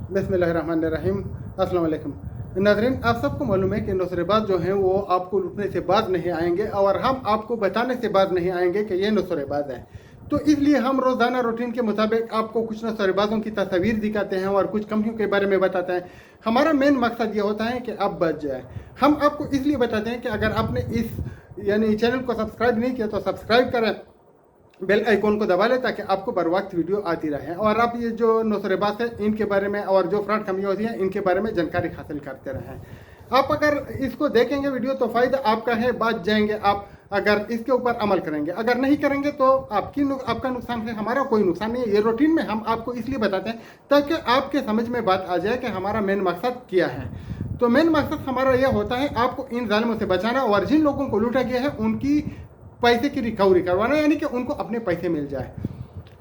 बिस्मिल्लाहिर्रहमानिर्रहीम। अस्सलाम वालेकुम नाज़रीन, आप सबको मालूम है कि नुसरेबाज जो हैं वो आपको लूटने से बाज नहीं आएंगे और हम आपको बताने से बाज नहीं आएंगे कि ये नुसरेबाज हैं। तो इसलिए हम रोज़ाना रूटीन के मुताबिक आपको कुछ नुसरेबाजों की तस्वीर दिखाते हैं और कुछ कंपनियों के बारे में बताते हैं। हमारा मेन मकसद ये होता है कि आप बच जाए। हम आपको इसलिए बताते हैं कि अगर आपने इस चैनल को सब्सक्राइब नहीं किया तो सब्सक्राइब करें, बेल आइकॉन को दबा लें ताकि आपको बर वक्त वीडियो आती रहे और आप ये जो नुसरेबाज है इनके बारे में और जो फ्रॉड कंपनियाँ होती हैं इनके बारे में जानकारी हासिल करते रहें। आप अगर इसको देखेंगे वीडियो तो फ़ायदा आपका है, बच जाएंगे आप अगर इसके ऊपर अमल करेंगे। अगर नहीं करेंगे तो आपका नुकसान है, हमारा कोई नुकसान नहीं है। ये रूटीन में हम आपको इसलिए बताते हैं ताकि आपके समझ में बात आ जाए कि हमारा मेन मकसद क्या है। तो मेन मकसद हमारा यह होता है आपको इन जालिमों से बचाना और जिन लोगों को लूटा गया है उनकी पैसे की रिकवरी करवाना, यानी कि उनको अपने पैसे मिल जाए।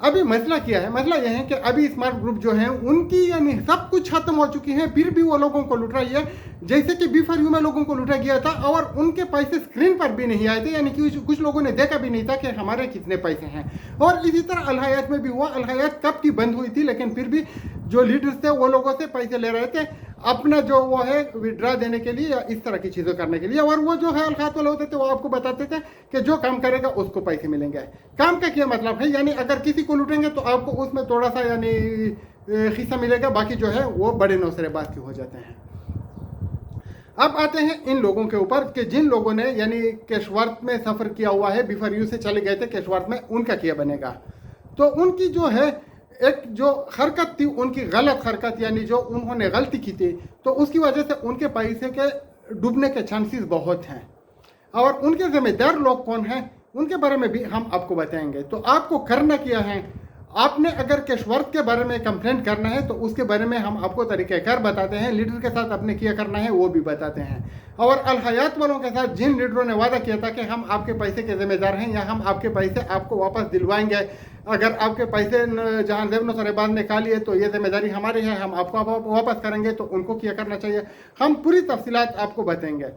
अभी मसला क्या है? मसला यह है कि अभी स्मार्ट ग्रुप जो है उनकी यानी सब कुछ खत्म हो चुकी है, फिर भी वो लोगों को लूट रही है। जैसे कि B4U में लोगों को लूटा गया था और उनके पैसे स्क्रीन पर भी नहीं आए थे, यानी कि कुछ लोगों ने देखा भी नहीं था कि हमारे कितने पैसे हैं। और इसी तरह अल हयात में भी हुआ। अल हयात कब की बंद हुई थी, लेकिन फिर भी जो लीडर्स थे वो लोगों से पैसे ले रहे थे अपना जो वो है विड्रा देने के लिए या इस तरह की चीज़ों करने के लिए। और वो जो है अलखात वाले होते थे वो आपको बताते थे कि जो काम करेगा उसको पैसे मिलेंगे। काम का क्या मतलब है? यानी अगर किसी को लूटेंगे तो आपको उसमें थोड़ा सा यानी हिस्सा मिलेगा, बाकी जो है वो बड़े नौसरेबाज के हो जाते हैं। अब आते हैं इन लोगों के ऊपर कि जिन लोगों ने यानी केशवर्थ में सफ़र किया हुआ है, B4U से चले गए थे केशवर्थ में, उनका क्या बनेगा? तो उनकी जो है एक जो हरकत थी उनकी गलत हरकत, यानी जो उन्होंने गलती की थी, तो उसकी वजह से उनके पैसे के डूबने के चांसेस बहुत हैं। और उनके जिम्मेदार लोग कौन हैं उनके बारे में भी हम आपको बताएंगे। तो आपको करना क्या है, आपने अगर केशवर्थ के बारे में कंप्लेंट करना है तो उसके बारे में हम आपको तरीक़ाकार बताते हैं, लीडर के साथ अपने क्या करना है वो भी बताते हैं। और अल हयात वालों के साथ जिन लीडरों ने वादा किया था कि हम आपके पैसे के जिम्मेदार हैं या हम आपके पैसे आपको वापस दिलवाएंगे, अगर आपके पैसे जहां जेब नुसरेबाज ने खा लिए तो ये जिम्मेदारी हमारी है, हम आपको वापस करेंगे, तो उनको क्या करना चाहिए हम पूरी तफसीलात आपको बताएंगे।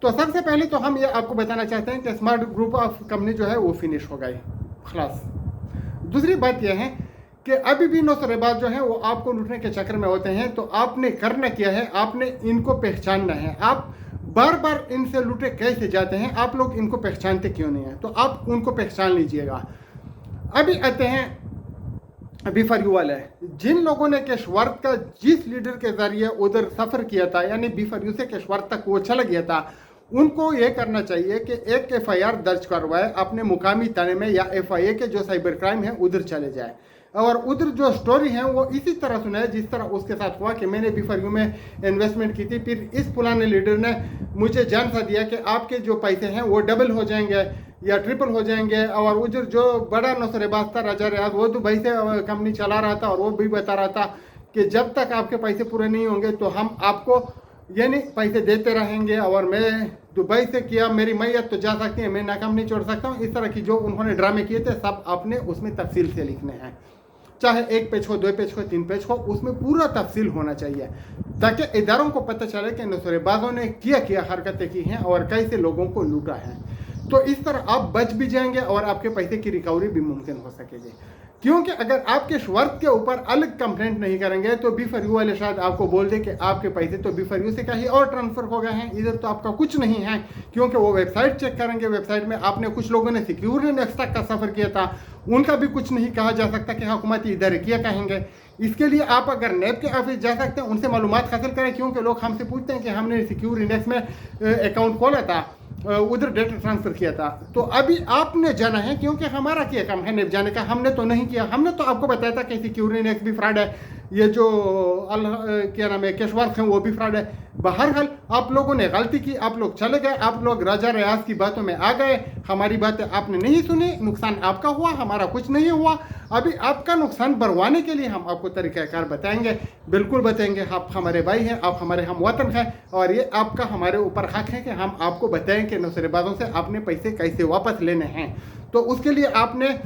तो सबसे पहले तो हम ये आपको बताना चाहते हैं कि स्मार्ट ग्रुप ऑफ कंपनी जो है वो फिनिश हो गई, खलास। दूसरी बात यह है कि अभी भी नौसरेबाज जो है वो आपको लूटने के चक्कर में होते हैं। तो आपने करना क्या है, आपने इनको पहचानना है। आप बार बार इनसे लूटे कैसे जाते हैं, आप लोग इनको पहचानते क्यों नहीं है, तो आप उनको पहचान लीजिएगा। अभी आते हैं B4U वाले, जिन लोगों ने केशवर्थ का जिस लीडर के जरिए उधर सफ़र किया था, यानी B4U से केशवर्थ तक वो चला गया था, उनको ये करना चाहिए कि एक FIR दर्ज करवाए अपने मुकामी थाने में या FIA के जो साइबर क्राइम है उधर चले जाए और उधर जो स्टोरी है वो इसी तरह सुनाए जिस तरह उसके साथ हुआ कि मैंने B4U में इन्वेस्टमेंट की थी, फिर इस पुराने लीडर ने मुझे जान सा दिया कि आपके जो पैसे हैं वो डबल हो जाएंगे या ट्रिपल हो जाएंगे। और उधर जो बड़ा नौसरेबाज था राजा रियाज, वो दुबई से कंपनी चला रहा था और वो भी बता रहा था कि जब तक आपके पैसे पूरे नहीं होंगे तो हम आपको यानी पैसे देते रहेंगे और मैं दुबई से किया, मेरी मैयत तो जा सकती है, मैं नाकाम नहीं छोड़ सकता हूँ। इस तरह की जो उन्होंने ड्रामे किए थे सब आपने उसमें तफसील से लिखने हैं, चाहे 1 पेज हो, 2 पेज हो, 3 पेज हो, उसमें पूरा तफसील होना चाहिए ताकि इदारों को पता चले कि नौसरेबाजों ने क्या हरकतें की हैं और कैसे लोगों को लूटा है। तो इस तरह आप बच भी जाएंगे और आपके पैसे की रिकवरी भी मुमकिन हो सकेगी। क्योंकि अगर आप केशवर्थ के ऊपर अलग कंप्लेंट नहीं करेंगे तो B4U वाले शायद आपको बोल दे कि आपके पैसे तो B4U से कहीं और ट्रांसफ़र हो गए हैं, इधर तो आपका कुछ नहीं है। क्योंकि वो वेबसाइट चेक करेंगे, वेबसाइट में आपने कुछ लोगों ने सिक्योर नेक्स्ट तक का सफ़र किया था, उनका भी कुछ नहीं कहा जा सकता कि हुकूमती इदारे किया कहेंगे। इसके लिए आप अगर नेब के ऑफिस जा सकते हैं, उनसे मालूमात हासिल करें, क्योंकि लोग हमसे पूछते हैं कि हमने सिक्योर इंडेक्स में अकाउंट खोला था, उधर डेटा ट्रांसफ़र किया था। तो अभी आपने जाना है, क्योंकि हमारा क्या काम है नेब जाने का, हमने तो नहीं किया। हमने तो आपको बताया था कि सिक्योर इंडेक्स भी फ्रॉड है, ये जो क्या नाम है केशवर्थ है वो भी फ्रॉड है। बहरहाल आप लोगों ने गलती की, आप लोग चले गए, आप लोग राजा रियाज की बातों में आ गए, हमारी बातें आपने नहीं सुनी, नुकसान आपका हुआ, हमारा कुछ नहीं हुआ। अभी आपका नुकसान भरवाने के लिए हम आपको तरीक़ाकार बताएंगे, बिल्कुल बताएंगे। आप हमारे भाई हैं, आप हमारे हम वतन हैं और ये आपका हमारे ऊपर हक है कि हम आपको बताएं कि नौसरेबाजों से आपने पैसे कैसे वापस लेने हैं। तो उसके लिए आपने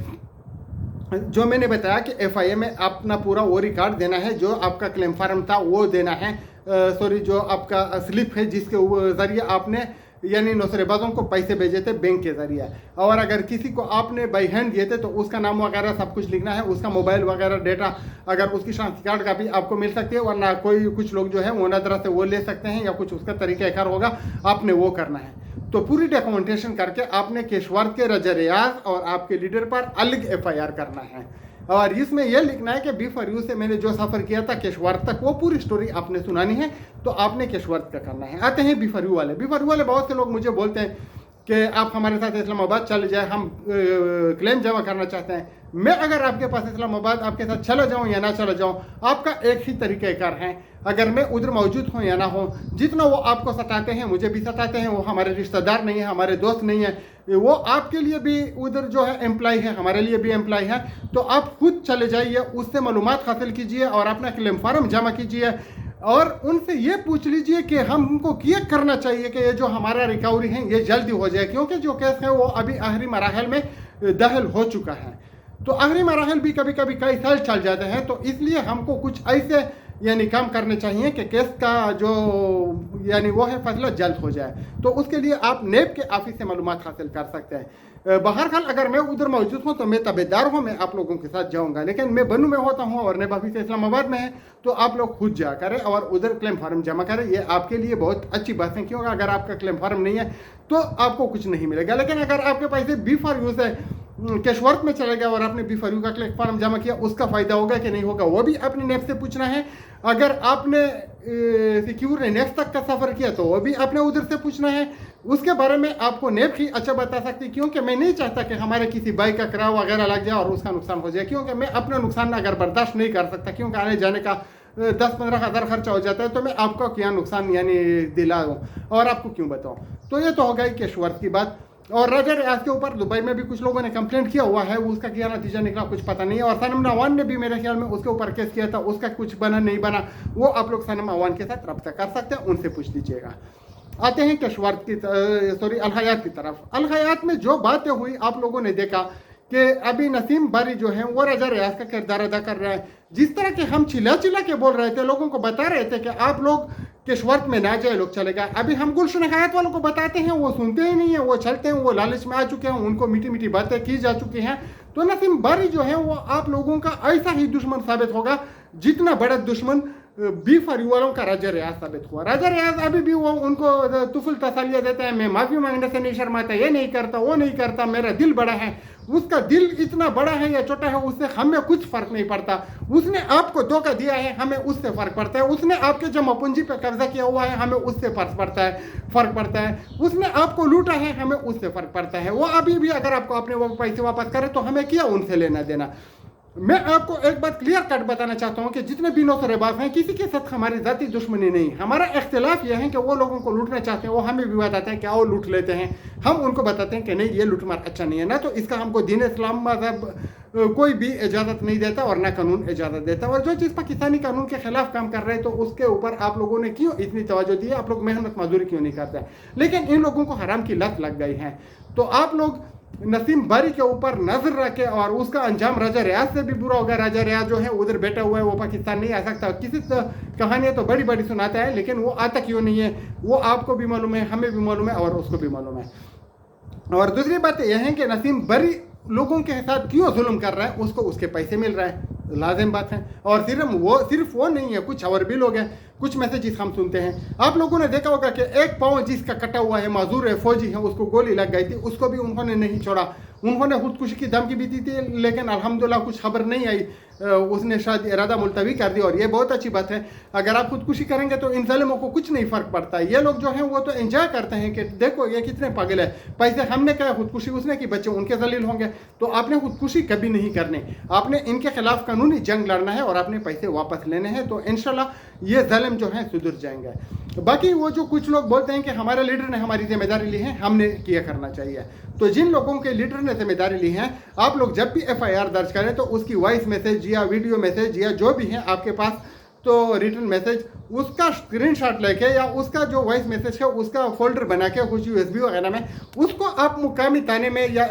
जो मैंने बताया कि FIA में अपना पूरा वो रिकॉर्ड देना है, जो आपका क्लेम फार्म था वो देना है, सॉरी जो आपका स्लिप है जिसके ज़रिए आपने यानी नौसरेबाजों को पैसे भेजे थे बैंक के जरिए। और अगर किसी को आपने बाई हैंड दिए थे तो उसका नाम वगैरह सब कुछ लिखना है, उसका मोबाइल वगैरह डेटा, अगर उसकी शनाख्ती कार्ड का भी आपको मिल सकती है, वरना कोई कुछ लोग जो है वो नजरा से वो ले सकते हैं या कुछ उसका तरीक़ाकार होगा, आपने वो करना है। तो पूरी डॉक्यूमेंटेशन करके आपने केशवर्त के रजा रियाज और आपके लीडर पर अलग FIR करना है। और इसमें यह लिखना है कि बी फॉर यू से मैंने जो सफ़र किया था केशवर्त तक, वो पूरी स्टोरी आपने सुनानी है। तो आपने केशवर्त का करना है। आते हैं बी फॉर यू वाले। बी फॉर यू वाले बहुत से लोग मुझे बोलते हैं कि आप हमारे साथ इस्लामाबाद चले जाए, हम क्लेम जमा करना चाहते हैं। मैं अगर आपके पास इस्लामाबाद आपके साथ चला जाऊं या ना चला जाऊं, आपका एक ही तरीक़ाकार है, अगर मैं उधर मौजूद हूं या ना हो। जितना वो आपको सताते हैं, मुझे भी सताते हैं, वो हमारे रिश्तेदार नहीं है, हमारे दोस्त नहीं है, वो आपके लिए भी उधर जो है एम्प्लॉय है, हमारे लिए भी एम्प्लॉय है। तो आप खुद चले जाइए, उससे मालूमात हासिल कीजिए और अपना क्लेम फार्म जमा कीजिए और उनसे ये पूछ लीजिए कि हमको क्या करना चाहिए कि ये जो हमारा रिकवरी है ये जल्दी हो जाए, क्योंकि जो केस है वो अभी आखिरी मराहल में दाखिल हो चुका है। तो आखिरी मराहल भी कभी कभी कई साल चल जाते हैं। तो इसलिए हमको कुछ ऐसे यानी काम करने चाहिए कि केस का जो यानी वो है फैसला जल्द हो जाए। तो उसके लिए आप नेब के ऑफिस से मालूमात हासिल कर सकते हैं। बहरहाल अगर मैं उधर मौजूद हूँ तो मैं तबेदार हूँ, मैं आप लोगों के साथ जाऊँगा, लेकिन मैं बनू में होता हूँ और नेब ऑफिस इस्लामाबाद में है। तो आप लोग खुद जा करें और उधर क्लेम फार्म जमा करें, ये आपके लिए बहुत अच्छी बात है, क्योंकि अगर आपका क्लेम फार्म नहीं है तो आपको कुछ नहीं मिलेगा। लेकिन अगर आपके पैसे बी फॉर यू से केशवर्त में चले गया और आपने बी फॉर यू का क्लेम फार्म जमा किया, उसका फ़ायदा होगा कि नहीं होगा वो भी अपने नेब से पूछना है। अगर आपने सिक्योर नेक्स्ट तक का सफ़र किया तो वो भी आपने उधर से पूछना है। उसके बारे में आपको नेब ही अच्छा बता सकती, क्योंकि मैं नहीं चाहता कि हमारे किसी बाइक का किराया वगैरह लग जाए और उसका नुकसान हो जाए, क्योंकि मैं अपना नुकसान अगर बर्दाश्त नहीं कर सकता, क्योंकि आने जाने का 10-15 हज़ार खर्चा हो जाता है, तो मैं आपका क्या नुकसान यानी दिलाऊं और आपको क्यों बताऊं। तो ये तो हो गई केशवर्त की बात। और रजा रियाज के ऊपर दुबई में भी कुछ लोगों ने कंप्लेंट किया हुआ है, उसका क्या नतीजा निकला कुछ पता नहीं है। और सनम अवान ने भी मेरे ख्याल में उसके ऊपर केस किया था, उसका कुछ बना नहीं बना, वो आप लोग सनम अवान के साथ रब्ता कर सकते हैं, उनसे पूछ लीजिएगा। आते हैं केशवर्त की अल हयात की तरफ। अल हयात में जो बातें हुई आप लोगों ने देखा कि अभी नसीम बारी जो है वो रजा रियाज का किरदार अदा कर रहा है। जिस तरह के हम चिल्ला चिल्ला के बोल रहे थे, लोगों को बता रहे थे कि आप लोग केशवर्त में ना जाए, लोग चले गए। अभी हम गुलशन हयात वालों को बताते हैं, वो सुनते ही नहीं है, वो चलते हैं, वो लालच में आ चुके हैं, उनको मीठी मीठी बातें की जा चुकी हैं। तो नसीम बारी जो है वो आप लोगों का ऐसा ही दुश्मन साबित होगा जितना बड़ा दुश्मन बी फॉर यू वालों का राजा रियाज साबित हुआ। राजा रियाज अभी भी वो उनको तुफुल तसलिया देता है, मैं माफ़ी मांगने से नहीं शर्माता, ये नहीं करता, वो नहीं करता, मेरा दिल बड़ा है। उसका दिल इतना बड़ा है या छोटा है उससे हमें कुछ फर्क नहीं पड़ता। उसने आपको धोखा दिया है, हमें उससे फर्क पड़ता है। उसने आपके जमा पूंजी पर कब्जा किया हुआ है, हमें उससे फर्क पड़ता है। उसने आपको लूटा है, हमें उससे फर्क पड़ता है। वो अभी भी अगर आपको अपने वो पैसे वापस करे तो हमें क्या उनसे लेना देना। मैं आपको एक बात क्लियर कट बताना चाहता हूँ कि जितने भी नौसरेबाज हैं, किसी के साथ हमारी जाती दुश्मनी नहीं। हमारा इख्तिलाफ यह है कि वो लोगों को लूटना चाहते हैं, वो हमें भी बताते हैं कि आओ लूट लेते हैं। हम उनको बताते हैं कि नहीं, ये लूटमार अच्छा नहीं है ना, तो इसका हमको दीन इस्लाम मज़हब कोई भी इजाज़त नहीं देता और ना कानून इजाज़त देता। और जो चीज़ पाकिस्तानी कानून के खिलाफ काम कर रहे हैं तो उसके ऊपर आप लोगों ने क्यों इतनी तवज्जो दी है, आप लोग मेहनत मजदूरी क्यों नहीं करते। लेकिन इन लोगों को हराम की लत लग गई है। तो आप लोग नसीम बारी के ऊपर नजर रखे और उसका अंजाम राजा रियाज से भी बुरा होगा। राजा रियाज जो है उधर बैठा हुआ है, वो पाकिस्तान नहीं आ सकता। किसी कहानियाँ तो बड़ी बड़ी सुनाता है, लेकिन वो आता क्यों नहीं है वो आपको भी मालूम है, हमें भी मालूम है और उसको भी मालूम है। और दूसरी बात यह है कि नसीम बारी लोगों के साथ क्यों जुल्म कर रहा है, उसको उसके पैसे मिल रहा है, लाजिम बात है। और सिर्फ वो नहीं है, कुछ और भी लोग हैं, कुछ मैसेजेस हम सुनते हैं। आप लोगों ने देखा होगा कि एक पाँव जिसका कटा हुआ है, माजूर है, फौजी है, उसको गोली लग गई थी, उसको भी उन्होंने नहीं छोड़ा। उन्होंने खुदकुशी की धमकी भी दी थी, लेकिन अल्हम्दुलिल्लाह कुछ खबर नहीं आई, उसने शायद इरादा मुलतवी कर दिया। और ये बहुत अच्छी बात है। अगर आप खुदकुशी करेंगे तो इन ज़ालिमों को कुछ नहीं फ़र्क पड़ता। ये लोग जो हैं वो तो एंजॉय करते हैं कि देखो ये कितने पागल है, पैसे हमने क्या, खुदकुशी उसने की, बच्चे उनके जलील होंगे। तो आपने खुदकुशी कभी नहीं करनी, आपने इनके खिलाफ कानूनी जंग लड़ना है और आपने पैसे वापस लेने हैं। तो इंशाल्लाह ये ज़ालिम जो हैं सुधर जाएंगे। बाकी वो जो कुछ लोग बोलते हैं कि हमारे लीडर ने हमारी जिम्मेदारी ली है, हमने किया करना चाहिए। तो जिन लोगों के लीडर ने जिम्मेदारी ली है, आप लोग जब भी FIR दर्ज करें तो उसकी वॉइस मैसेज या वीडियो मैसेज या जो भी है आपके पास तो रिटर्न मैसेज, उसका स्क्रीनशॉट लेके या उसका जो वॉइस मैसेज है उसका फोल्डर बना के कुछ USB वगैरह में उसको आप मुकामी थाने में या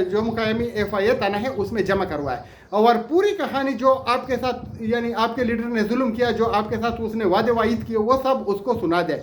जो मुकामी FIR थाना है उसमें जमा करवाए। और पूरी कहानी जो आपके साथ यानी आपके लीडर ने जुल्म किया, जो आपके साथ उसने वादे वाइद किए, वो सब उसको सुना दे,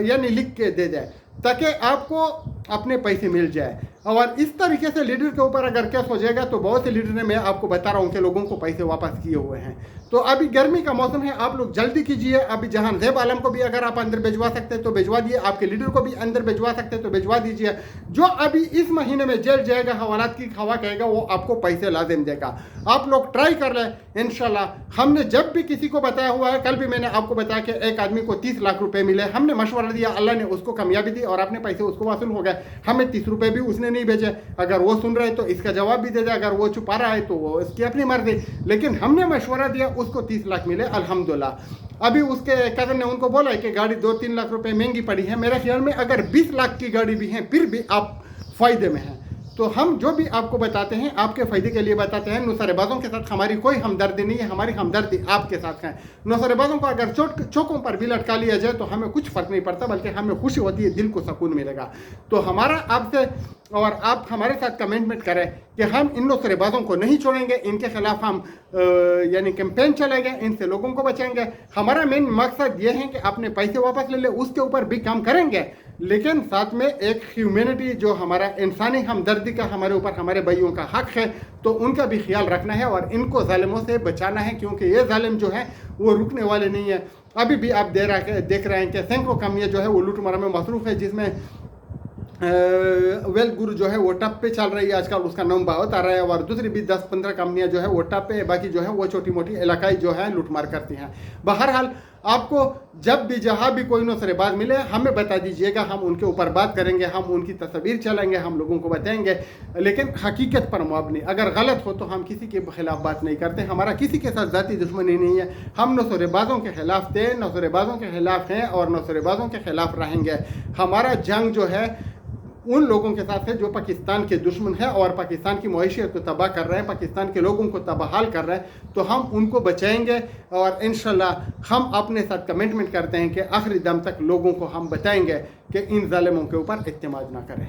यानी लिख के दे जाए। ताकि आपको अपने पैसे मिल जाए। और इस तरीके से लीडर के ऊपर अगर केस हो जाएगा तो बहुत से लीडर ने, मैं आपको बता रहा हूँ कि लोगों को पैसे वापस किए हुए हैं। तो अभी गर्मी का मौसम है, आप लोग जल्दी कीजिए। अभी जहां ज़ेब आलम को भी अगर आप अंदर भिजवा सकते हैं तो भिजवा दिए, आपके लीडर को भी अंदर भिजवा सकते हैं तो भिजवा दीजिए। जो अभी इस महीने में जेल जाएगा, हवालात की हवा कहेगा, वो आपको पैसे लाजिम देगा। आप लोग ट्राई कर लें इंशाल्लाह। हमने जब भी किसी को बताया हुआ है, कल भी मैंने आपको बताया कि एक आदमी को 30 लाख रुपए मिले, हमने मशवरा दिया, अल्लाह ने उसको कामयाबी दी और अपने पैसे उसको वासूल हो गए। हमें 30 रुपए भी उसने नहीं भेजे। अगर वो सुन रहे तो इसका जवाब भी दे दे, अगर वो छुपा रहा है तो वो इसकी अपनी मर्जी। लेकिन हमने मशवरा दिया, उसको 30 लाख मिले अल्हम्दुलिल्लाह। अभी उसके कजन ने उनको बोला है कि गाड़ी 2-3 लाख रुपए महंगी पड़ी है। मेरे ख्याल में अगर 20 लाख की गाड़ी भी है फिर भी आप फायदे में हैं। तो हम जो भी आपको बताते हैं आपके फ़ायदे के लिए बताते हैं। नुसरेबाजों के साथ हमारी कोई हमदर्दी नहीं है, हमारी हमदर्दी आपके साथ है। नुसरेबाजों को अगर चौकों पर भी लटका लिया जाए तो हमें कुछ फ़र्क नहीं पड़ता, बल्कि हमें खुशी होती है, दिल को सुकून मिलेगा। तो हमारा आपसे और आप हमारे साथ कमेंटमेंट करें कि हम इन नुसरेबाजों को नहीं छोड़ेंगे, इनके खिलाफ हम यानी कैंपेन चलेंगे, इनसे लोगों को बचाएंगे। हमारा मेन मकसद ये है कि अपने पैसे वापस ले ले, उसके ऊपर भी काम करेंगे, लेकिन साथ में एक ह्यूमैनिटी, जो हमारा इंसानी हमदर्दी का हमारे ऊपर हमारे भाइयों का हक है, तो उनका भी ख्याल रखना है और इनको जालिमों से बचाना है, क्योंकि ये जालिम जो है वो रुकने वाले नहीं है। अभी भी आप देख रहे हैं कि सैकड़ों कंपनियाँ जो है वो लूटमारा में मसरूफ़ है, जिसमें वेल गुरु जो है वो टप पे चल रही है आजकल, उसका नाम बहुत आ रहा है। और दूसरी भी 10-15 कंपनियां जो है वो टप पे, बाकी जो है वो छोटी मोटी इलाकाई जो है लूटमार करती हैं। बहरहाल आपको जब भी जहाँ भी कोई नुसरेबाज मिले हमें बता दीजिएगा, हम उनके ऊपर बात करेंगे, हम उनकी तस्वीर चलेंगे, हम लोगों को बताएंगे, लेकिन हकीकत पर मबनी। अगर गलत हो तो हम किसी के खिलाफ बात नहीं करते, हमारा किसी के साथ ज़ाती दुश्मनी नहीं है। हम नुसरेबाजों के खिलाफ थे, नुसरेबाजों के खिलाफ हैं और नुसरेबाजों के खिलाफ रहेंगे। हमारा जंग जो है उन लोगों के साथ है जो पाकिस्तान के दुश्मन है और पाकिस्तान की मईशत को तबाह कर रहे हैं, पाकिस्तान के लोगों को तबाहाल कर रहे हैं। तो हम उनको बचाएंगे और इंशाल्लाह हम अपने साथ कमिटमेंट करते हैं कि आखिरी दम तक लोगों को हम बताएंगे कि इन जालिमों के ऊपर इत्तेमाद ना करें।